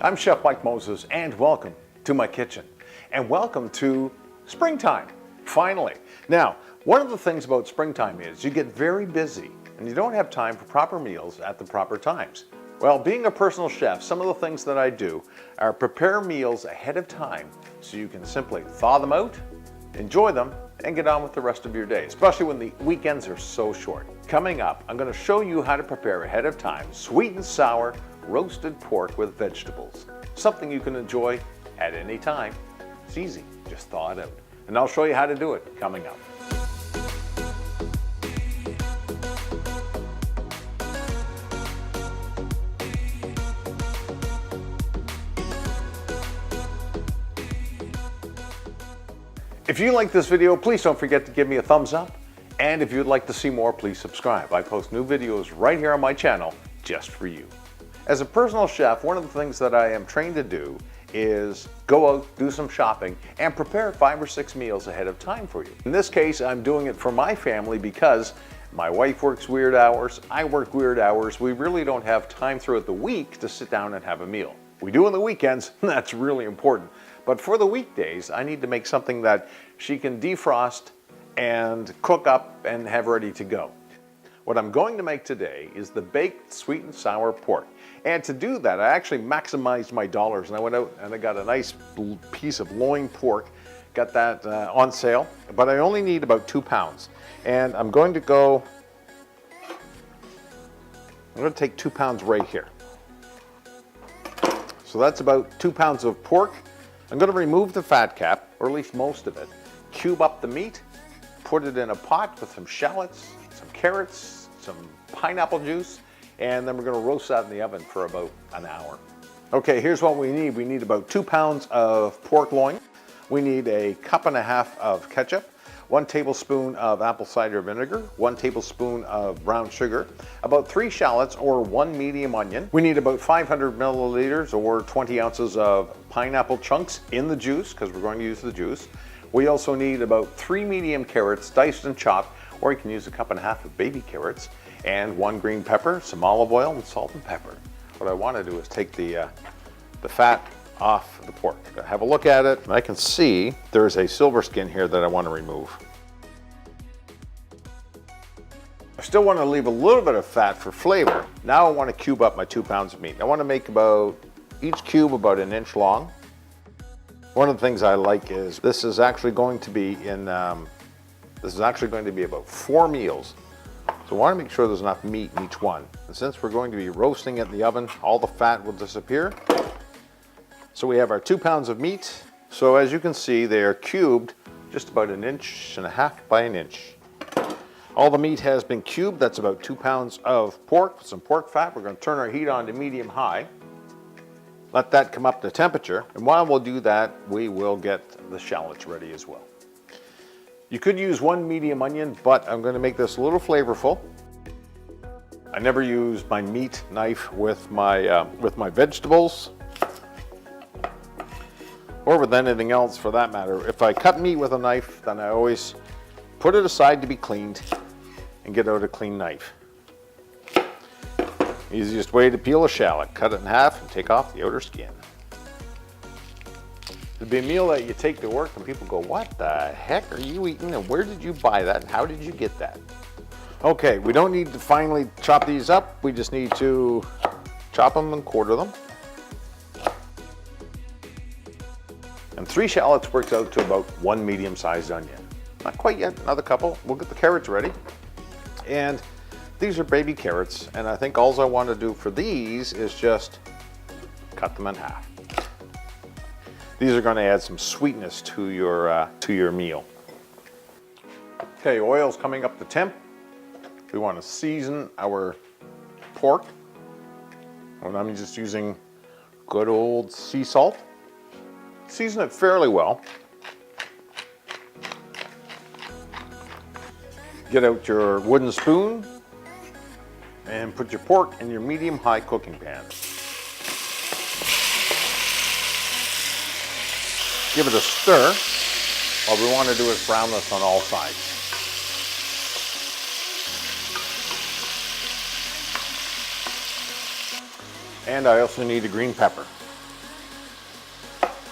I'm Chef Mike Moses, and welcome to my kitchen. And welcome to springtime, finally. Now, one of the things about springtime is you get very busy and you don't have time for proper meals at the proper times. Well, being a personal chef, some of the things that I do are prepare meals ahead of time so you can simply thaw them out, enjoy them, and get on with the rest of your day, especially when the weekends are so short. Coming up, I'm going to show you how to prepare ahead of time sweet and sour roasted pork with vegetables. Something you can enjoy at any time. It's easy, just thaw it out. And I'll show you how to do it coming up. If you like this video, please don't forget to give me a thumbs up. And if you'd like to see more, please subscribe. I post new videos right here on my channel just for you. As a personal chef, one of the things that I am trained to do is go out, do some shopping, and prepare 5 or 6 meals ahead of time for you. In this case, I'm doing it for my family because my wife works weird hours, I work weird hours. We really don't have time throughout the week to sit down and have a meal. We do on the weekends, and that's really important. But for the weekdays, I need to make something that she can defrost and cook up and have ready to go. What I'm going to make today is the baked sweet and sour pork. And to do that, I actually maximized my dollars, and I went out and I got a nice piece of loin pork, got that on sale, but I only need about 2 pounds. And I'm going to take 2 pounds right here. So that's about 2 pounds of pork. I'm going to remove the fat cap, or at least most of it, cube up the meat, put it in a pot with some shallots, some carrots, some pineapple juice, and then we're going to roast that in the oven for about an hour. Okay, here's what we need. We need about 2 pounds of pork loin. We need a 1.5 cups of ketchup, 1 tablespoon of apple cider vinegar, 1 tablespoon of brown sugar, about 3 shallots or 1 medium onion. We need about 500 milliliters or 20 ounces of pineapple chunks in the juice, because we're going to use the juice. We also need about 3 medium carrots diced and chopped, or you can use a 1.5 cups of baby carrots, and 1 green pepper, some olive oil, and salt and pepper. What I want to do is take the fat off the pork. Have a look at it, and I can see there's a silver skin here that I want to remove. I still want to leave a little bit of fat for flavor. Now I want to cube up my 2 pounds of meat. I want to make each cube about 1 inch long. One of the things I like is this is actually going to be about 4 meals. So I want to make sure there's enough meat in each one. And since we're going to be roasting it in the oven, all the fat will disappear. So we have our 2 pounds of meat. So as you can see, they are cubed just about 1.5 inches by 1 inch. All the meat has been cubed. That's about 2 pounds of pork with some pork fat. We're going to turn our heat on to medium-high. Let that come up to temperature. And while we'll do that, we will get the shallots ready as well. You could use 1 medium onion, but I'm going to make this a little flavorful. I never use my meat knife with my vegetables, or with anything else for that matter. If I cut meat with a knife, then I always put it aside to be cleaned and get out a clean knife. Easiest way to peel a shallot: cut it in half and take off the outer skin. It'd be a meal that you take to work and people go, "What the heck are you eating, and where did you buy that, and how did you get that?" Okay, we don't need to finely chop these up. We just need to chop them and quarter them. And 3 shallots works out to about 1 medium-sized onion. Not quite yet, another couple. We'll get the carrots ready. And these are baby carrots, and I think all I want to do for these is just cut them in half. These are going to add some sweetness to your meal. Okay, oil's coming up to temp. We want to season our pork. And I'm just using good old sea salt. Season it fairly well. Get out your wooden spoon and put your pork in your medium-high cooking pan. Give it a stir. All we want to do is brown this on all sides. And I also need a green pepper.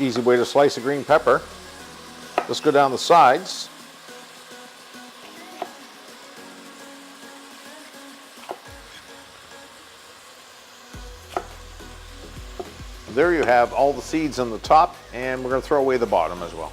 Easy way to slice a green pepper. Let's go down the sides. There you have all the seeds on the top, and we're going to throw away the bottom as well.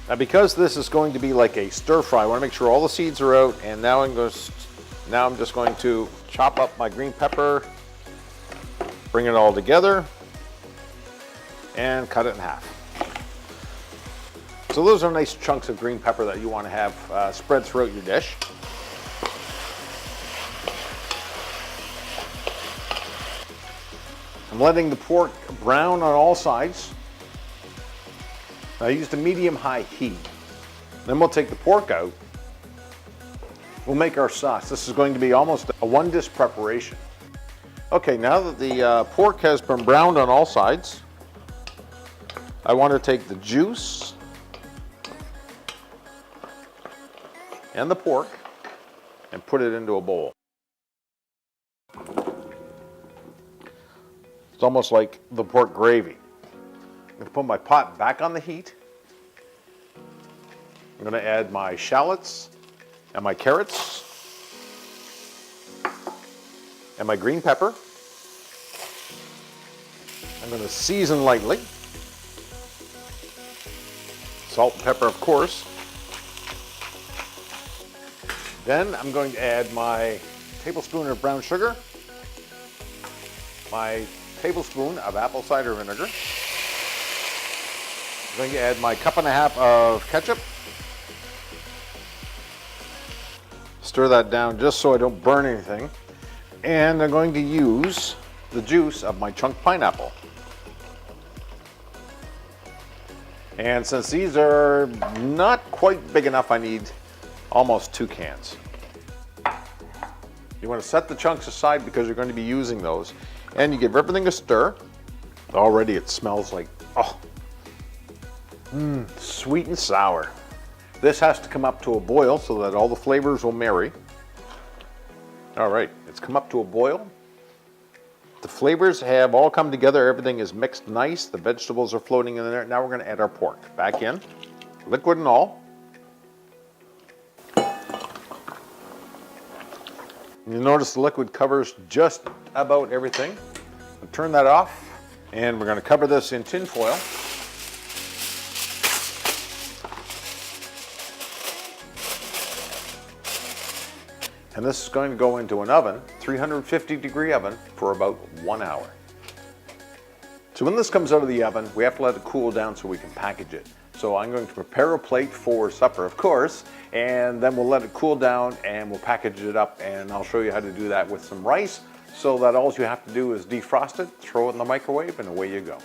Now, because this is going to be like a stir fry, I want to make sure all the seeds are out, and now I'm just going to chop up my green pepper, bring it all together, and cut it in half. So those are nice chunks of green pepper that you want to have spread throughout your dish. I'm letting the pork brown on all sides. I used a medium-high heat. Then we'll take the pork out. We'll make our sauce. This is going to be almost a one-dish preparation. Okay, now that the pork has been browned on all sides, I want to take the juice and the pork and put it into a bowl. It's almost like the pork gravy. I'm going to put my pot back on the heat. I'm going to add my shallots and my carrots and my green pepper. I'm going to season lightly. Salt and pepper, of course. Then I'm going to add my tablespoon of brown sugar, my tablespoon of apple cider vinegar. I'm going to add my cup and a half of ketchup. Stir that down just so I don't burn anything. And I'm going to use the juice of my chunk pineapple. And since these are not quite big enough, I need almost 2 cans. You want to set the chunks aside because you're going to be using those. And you give everything a stir. Already it smells like, sweet and sour. This has to come up to a boil so that all the flavors will marry. All right, it's come up to a boil. The flavors have all come together. Everything is mixed nice. The vegetables are floating in there. Now we're going to add our pork back in, liquid and all. You notice the liquid covers just about everything. We'll turn that off, and we're going to cover this in tin foil. And this is going to go into an oven, 350-degree oven, for about 1 hour. So when this comes out of the oven, we have to let it cool down so we can package it. So I'm going to prepare a plate for supper, of course, and then we'll let it cool down and we'll package it up, and I'll show you how to do that with some rice so that all you have to do is defrost it, throw it in the microwave, and away you go.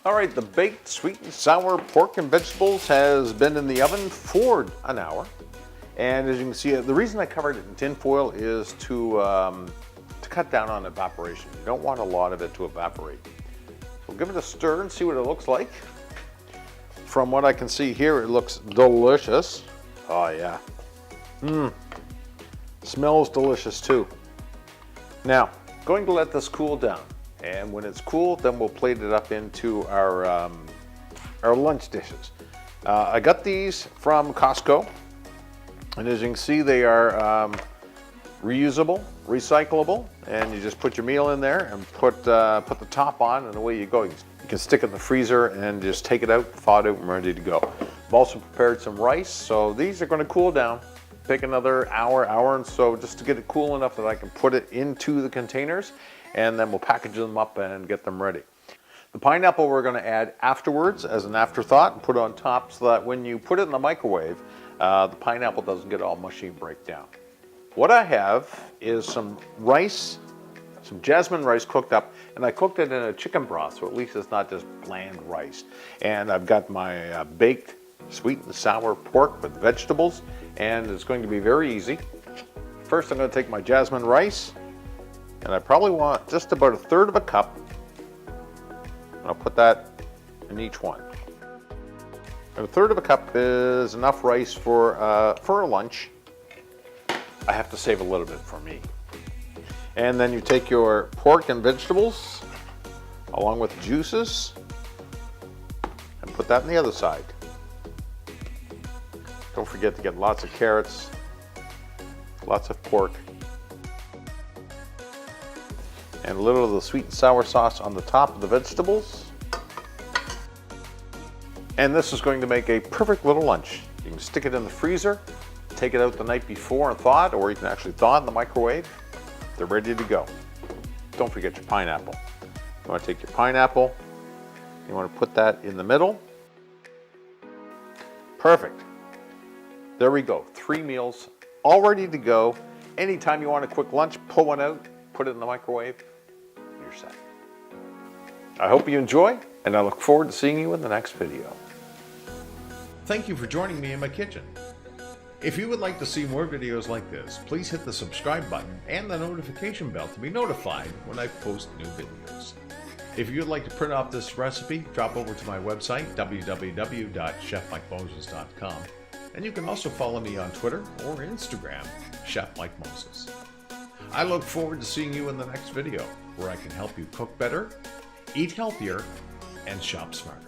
All right, the baked sweet and sour pork and vegetables has been in the oven for an hour. And as you can see, the reason I covered it in tin foil is to cut down on evaporation. You don't want a lot of it to evaporate. So give it a stir and see what it looks like. From what I can see here, it looks delicious. Oh yeah. Smells delicious too. Now, going to let this cool down. And when it's cool, then we'll plate it up into our lunch dishes. I got these from Costco. And as you can see, they are reusable, recyclable, and you just put your meal in there and put the top on, and away you go. You can stick it in the freezer and just take it out, thaw it out, and ready to go. I've also prepared some rice, so these are going to cool down. Take another hour and so just to get it cool enough that I can put it into the containers, and then we'll package them up and get them ready. The pineapple we're going to add afterwards as an afterthought and put on top so that when you put it in the microwave, the pineapple doesn't get all mushy and break down. What I have is some rice, some jasmine rice cooked up, and I cooked it in a chicken broth, so at least it's not just bland rice. And I've got my baked sweet and sour pork with vegetables, and it's going to be very easy. First, I'm going to take my jasmine rice, and I probably want just about 1/3 of a cup. And I'll put that in each one. And 1/3 of a cup is enough rice for a lunch. I have to save a little bit for me. And then you take your pork and vegetables along with juices, put that on the other side. Don't forget to get lots of carrots, lots of pork, and a little of the sweet and sour sauce on the top of the vegetables. And this is going to make a perfect little lunch. You can stick it in the freezer, take it out the night before and thaw it, or you can actually thaw it in the microwave. They're ready to go. Don't forget your pineapple. You want to take your pineapple, you want to put that in the middle. Perfect. There we go. 3 meals all ready to go. Anytime you want a quick lunch, pull one out, put it in the microwave, you're set. I hope you enjoy, and I look forward to seeing you in the next video. Thank you for joining me in my kitchen. If you would like to see more videos like this, please hit the subscribe button and the notification bell to be notified when I post new videos. If you'd like to print off this recipe, drop over to my website, www.chefmikemoses.com. And you can also follow me on Twitter or Instagram, Chef Mike Moses. I look forward to seeing you in the next video, where I can help you cook better, eat healthier, and shop smarter.